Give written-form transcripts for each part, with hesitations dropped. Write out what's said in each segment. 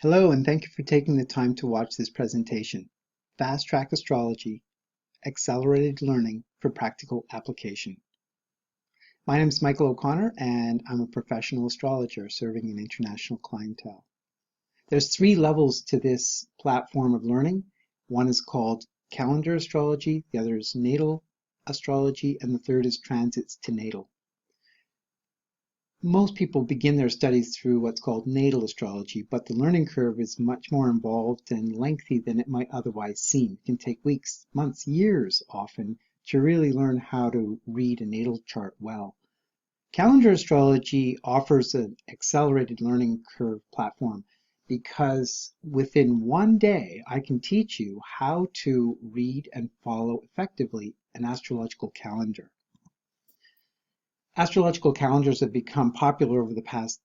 Hello, and thank you for taking the time to watch this presentation, Fast Track Astrology, Accelerated Learning for Practical Application. My name is Michael O'Connor, and I'm a professional astrologer serving an international clientele. There's 3 levels to this platform of learning. One is called calendar astrology, the other is natal astrology, and the third is transits to natal. Most people begin their studies through what's called natal astrology, but the learning curve is much more involved and lengthy than it might otherwise seem. It can take weeks, months, years often to really learn how to read a natal chart well. Calendar astrology offers an accelerated learning curve platform because within one day I can teach you how to read and follow effectively an astrological calendar. Astrological calendars have become popular over the past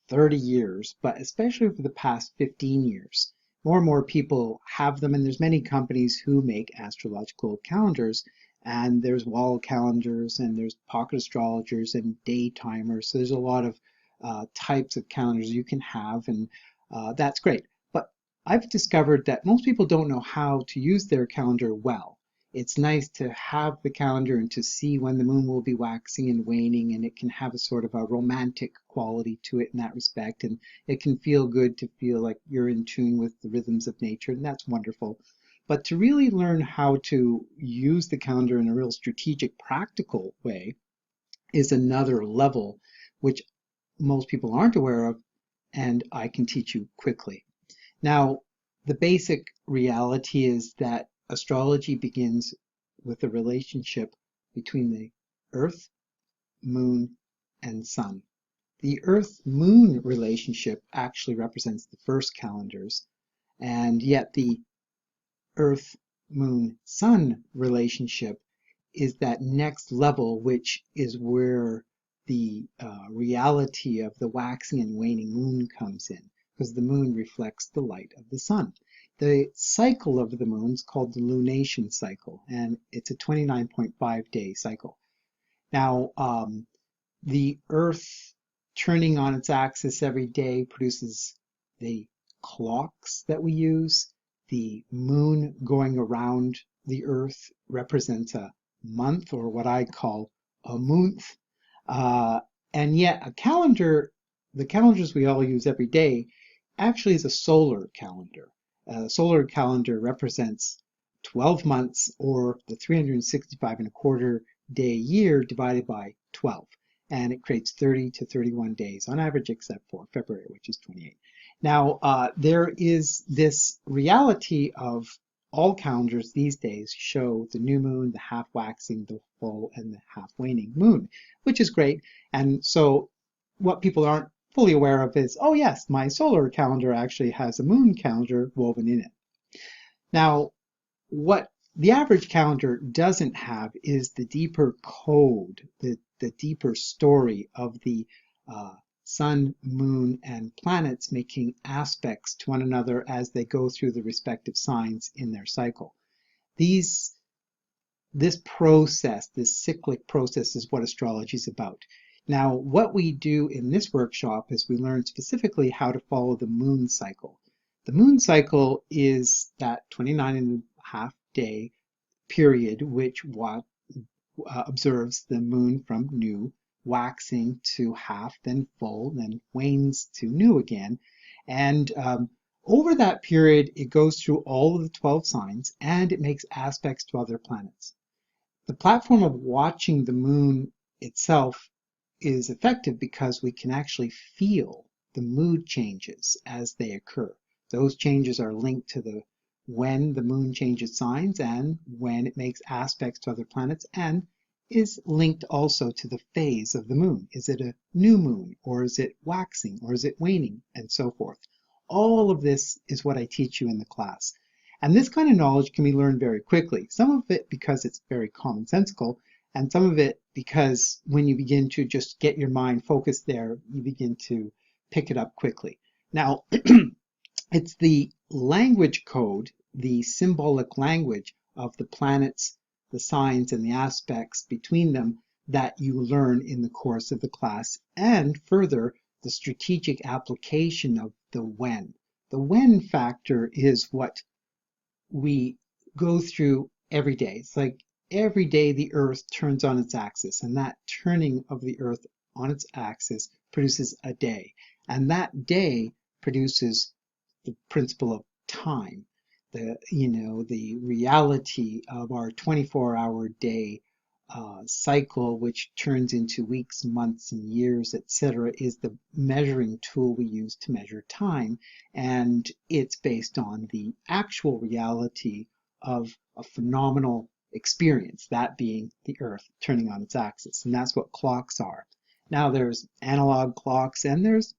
30 years, but especially over the past 15 years. More and more people have them, and there's many companies who make astrological calendars, and there's wall calendars, and there's pocket astrologers and day timers. So there's a lot of types of calendars you can have, and that's great. But I've discovered that most people don't know how to use their calendar well. It's nice to have the calendar and to see when the moon will be waxing and waning, and it can have a sort of a romantic quality to it in that respect, and it can feel good to feel like you're in tune with the rhythms of nature, and that's wonderful. But to really learn how to use the calendar in a real strategic, practical way is another level which most people aren't aware of, and I can teach you quickly. Now, the basic reality is that astrology begins with the relationship between the Earth, Moon, and Sun. The Earth-Moon relationship actually represents the first calendars, and yet the Earth-Moon-Sun relationship is that next level, which is where the reality of the waxing and waning moon comes in, because the moon reflects the light of the sun. The cycle of the moon is called the lunation cycle, and it's a 29.5 day cycle. Now, the Earth turning on its axis every day produces the clocks that we use. The moon going around the Earth represents a month, or what I call a month. And yet a calendar, the calendars we all use every day, actually is a solar calendar. A solar calendar represents 12 months, or the 365 and a quarter day year divided by 12. And it creates 30 to 31 days on average, except for February, which is 28. Now, there is this reality of all calendars these days show the new moon, the half waxing, the full, and the half waning moon, which is great. And so what people aren't fully aware of is, oh yes, my solar calendar actually has a moon calendar woven in it. Now, what the average calendar doesn't have is the deeper code, the deeper story of the sun, moon, and planets making aspects to one another as they go through the respective signs in their cycle. This process, this cyclic process, is what astrology is about. Now, what we do in this workshop is we learn specifically how to follow the moon cycle. The moon cycle is that 29.5 day period which observes the moon from new, waxing to half, then full, then wanes to new again. And over that period, it goes through all of the 12 signs, and it makes aspects to other planets. The platform of watching the moon itself is effective because we can actually feel the mood changes as they occur. Those changes are linked to when the moon changes signs and when it makes aspects to other planets, and is linked also to the phase of the moon. Is it a new moon, or is it waxing, or is it waning, and so forth. All of this is what I teach you in the class. And this kind of knowledge can be learned very quickly. Some of it because it's very commonsensical, and some of it because when you begin to just get your mind focused there, you begin to pick it up quickly. Now, it's the language code, the symbolic language of the planets, the signs, and the aspects between them that you learn in the course of the class, and further, the strategic application of the when. The when factor is what we go through every day. It's like every day the Earth turns on its axis, and that turning of the Earth on its axis produces a day. And that day produces the principle of time, the reality of our 24-hour day cycle, which turns into weeks, months, and years, etc., is the measuring tool we use to measure time. And it's based on the actual reality of a phenomenal experience, that being the Earth turning on its axis. And that's what clocks are. Now there's analog clocks and there's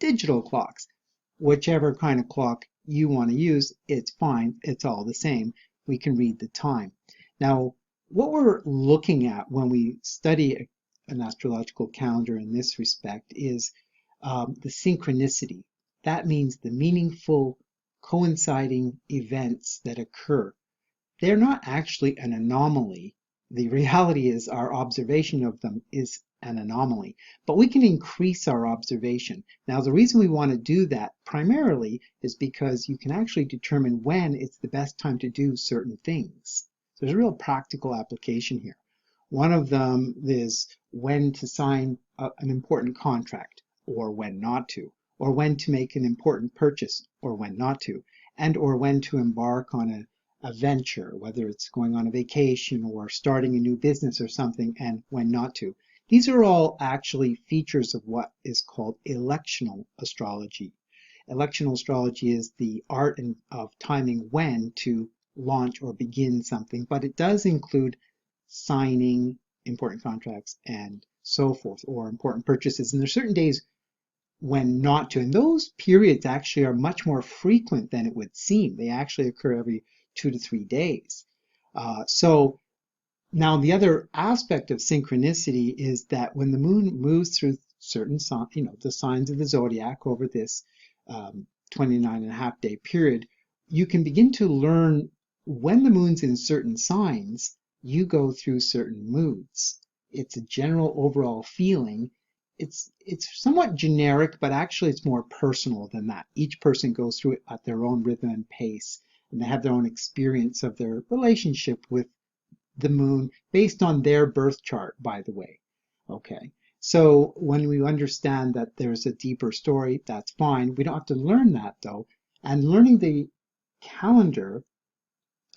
digital clocks. Whichever kind of clock you want to use, it's fine. It's all the same. We can read the time. Now, what we're looking at when we study an astrological calendar in this respect is the synchronicity. That means the meaningful coinciding events that occur. They're not actually an anomaly. The reality is our observation of them is an anomaly, but we can increase our observation. Now, the reason we want to do that primarily is because you can actually determine when it's the best time to do certain things. So there's a real practical application here. One of them is when to sign an important contract or when not to, or when to make an important purchase or when not to, and or when to embark on a venture, whether it's going on a vacation or starting a new business or something, and when not to. These are all actually features of what is called electional astrology. Electional astrology is the art of timing when to launch or begin something, but it does include signing important contracts and so forth, or important purchases. And there's certain days when not to. And those periods actually are much more frequent than it would seem. They actually occur every 2 to 3 days. So now the other aspect of synchronicity is that when the moon moves through certain signs, the signs of the zodiac over this 29.5-day period, you can begin to learn when the moon's in certain signs, you go through certain moods. It's a general overall feeling. It's somewhat generic, but actually it's more personal than that. Each person goes through it at their own rhythm and pace, and they have their own experience of their relationship with the moon based on their birth chart, by the way. Okay, so when we understand that there's a deeper story, that's fine. We don't have to learn that though. And learning the calendar,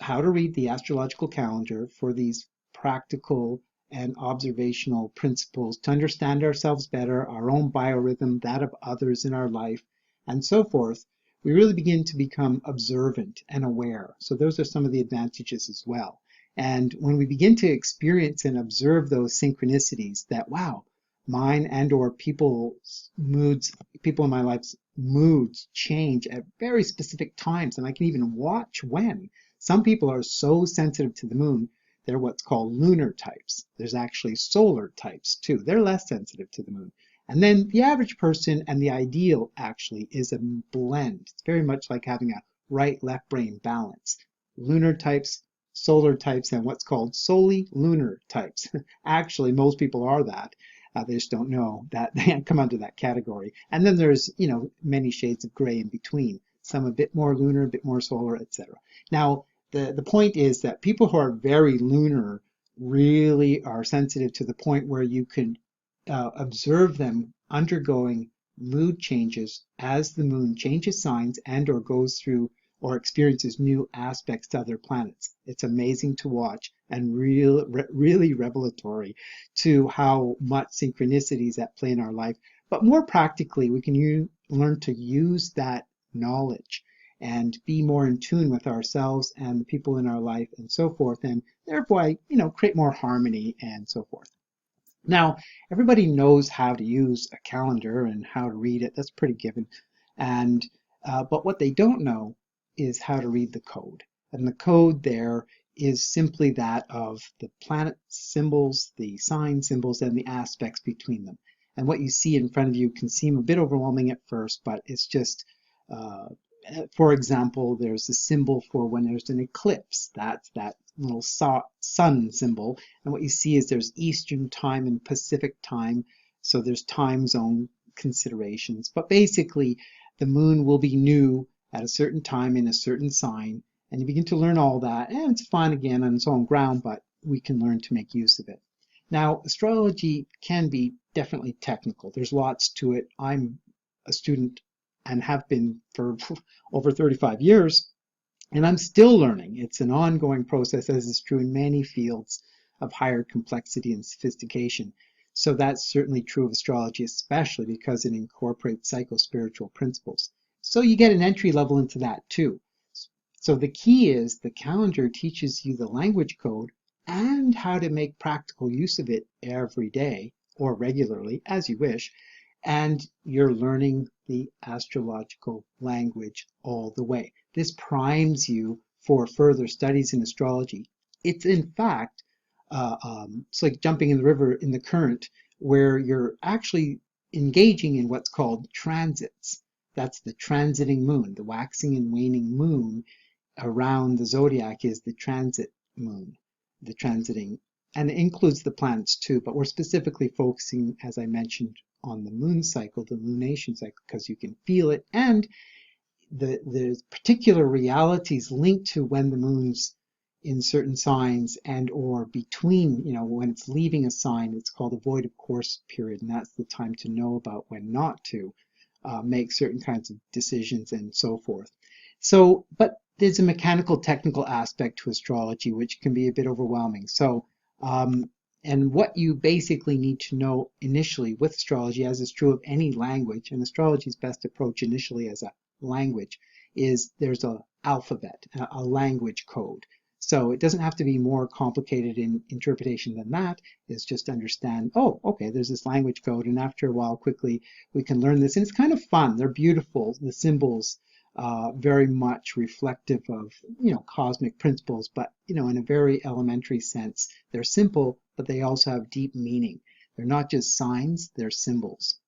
how to read the astrological calendar for these practical and observational principles to understand ourselves better, our own biorhythm, that of others in our life, and so forth, we really begin to become observant and aware. So those are some of the advantages as well. And when we begin to experience and observe those synchronicities that, wow, mine and or people's moods, people in my life's moods change at very specific times, and I can even watch when. Some people are so sensitive to the moon, they're what's called lunar types. There's actually solar types too. They're less sensitive to the moon. And then the average person and the ideal actually is a blend. It's very much like having a right-left brain balance. Lunar types, solar types, and what's called solely lunar types. Actually, most people are that. They just don't know that they come under that category. And then there's, many shades of gray in between. Some a bit more lunar, a bit more solar, etc. Now, the point is that people who are very lunar really are sensitive to the point where you can observe them undergoing mood changes as the moon changes signs and or goes through or experiences new aspects to other planets. It's amazing to watch and really revelatory to how much synchronicity is at play in our life. But more practically, we can learn to use that knowledge and be more in tune with ourselves and the people in our life and so forth, and therefore, create more harmony and so forth. Now, everybody knows how to use a calendar and how to read it. That's pretty given. But what they don't know is how to read the code. And the code there is simply that of the planet symbols, the sign symbols, and the aspects between them. And what you see in front of you can seem a bit overwhelming at first, but it's just, for example, there's a symbol for when there's an eclipse. That's that little sun symbol. And what you see is there's Eastern time and Pacific time. So there's time zone considerations. But basically, the moon will be new at a certain time in a certain sign, and you begin to learn all that, and it's fun again on its own ground, but we can learn to make use of it. Now, astrology can be definitely technical. There's lots to it. I'm a student and have been for over 35 years, and I'm still learning. It's an ongoing process, as is true in many fields of higher complexity and sophistication. So that's certainly true of astrology, especially because it incorporates psycho-spiritual principles. So you get an entry level into that too. So the key is the calendar teaches you the language code and how to make practical use of it every day or regularly, as you wish, and you're learning the astrological language all the way. This primes you for further studies in astrology. It's in fact, it's like jumping in the river in the current, where you're actually engaging in what's called transits. That's the transiting moon. The waxing and waning moon around the zodiac is the transit moon, the transiting, and it includes the planets too, but we're specifically focusing, as I mentioned, on the moon cycle, the lunation cycle, because you can feel it, and the particular realities linked to when the moon's in certain signs and or between, when it's leaving a sign, it's called a void of course period, and that's the time to know about when not to make certain kinds of decisions and so forth. So, but there's a mechanical technical aspect to astrology which can be a bit overwhelming. So, and what you basically need to know initially with astrology, as is true of any language, and astrology's best approach initially as a language, is there's an alphabet, a language code. So it doesn't have to be more complicated in interpretation than that. It's just understand, oh, okay, there's this language code, and after a while, quickly, we can learn this. And it's kind of fun. They're beautiful, the symbols, very much reflective of, cosmic principles, but, in a very elementary sense. They're simple, but they also have deep meaning. They're not just signs, they're symbols.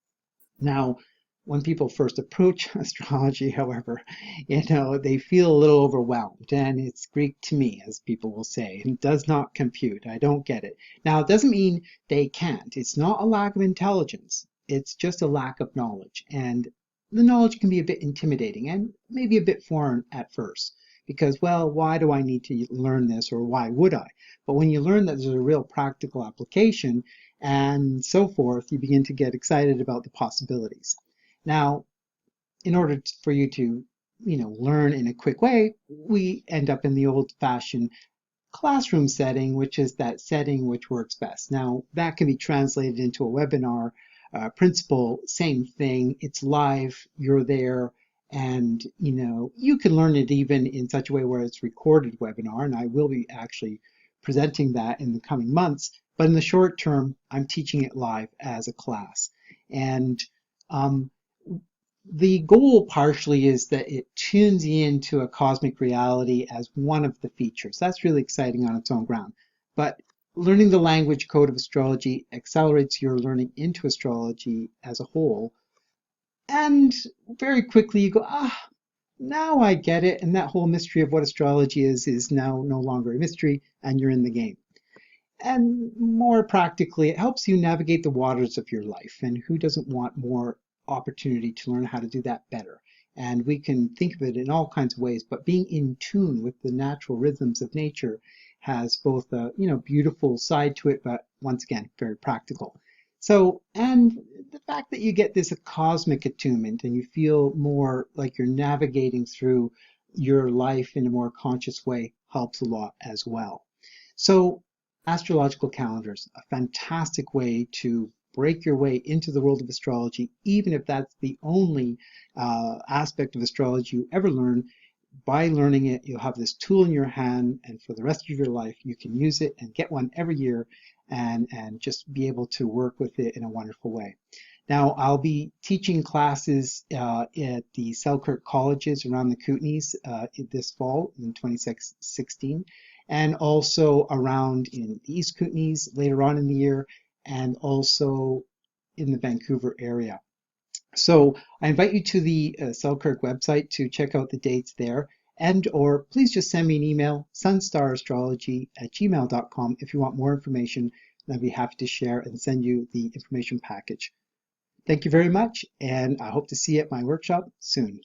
Now, when people first approach astrology, however, they feel a little overwhelmed, and it's Greek to me, as people will say, and does not compute. I don't get it. Now, it doesn't mean they can't. It's not a lack of intelligence. It's just a lack of knowledge, and the knowledge can be a bit intimidating and maybe a bit foreign at first, because, well, why do I need to learn this, or why would I? But when you learn that there's a real practical application and so forth, you begin to get excited about the possibilities. Now, in order for you to, learn in a quick way, we end up in the old-fashioned classroom setting, which is that setting which works best. Now, that can be translated into a webinar principle, same thing. It's live, you're there, and, you can learn it even in such a way where it's recorded webinar, and I will be actually presenting that in the coming months. But in the short term, I'm teaching it live as a class. And the goal partially is that it tunes you into a cosmic reality as one of the features. That's really exciting on its own ground. But learning the language code of astrology accelerates your learning into astrology as a whole. And very quickly you go, now I get it. And that whole mystery of what astrology is now no longer a mystery, and you're in the game. And more practically, it helps you navigate the waters of your life. And who doesn't want more opportunity to learn how to do that better? And we can think of it in all kinds of ways, but being in tune with the natural rhythms of nature has both a beautiful side to it, but once again, very practical. So, and the fact that you get this cosmic attunement and you feel more like you're navigating through your life in a more conscious way helps a lot as well. So, astrological calendars, a fantastic way to break your way into the world of astrology, even if that's the only aspect of astrology you ever learn. By learning it, you'll have this tool in your hand, and for the rest of your life, you can use it and get one every year and just be able to work with it in a wonderful way. Now, I'll be teaching classes at the Selkirk colleges around the Kootenays this fall in 2016, and also around in the East Kootenays later on in the year, and also in the Vancouver area. So I invite you to the Selkirk website to check out the dates there, or please just send me an email, sunstarastrology@gmail.com, if you want more information, and I'd be happy to share and send you the information package. Thank you very much, and I hope to see you at my workshop soon.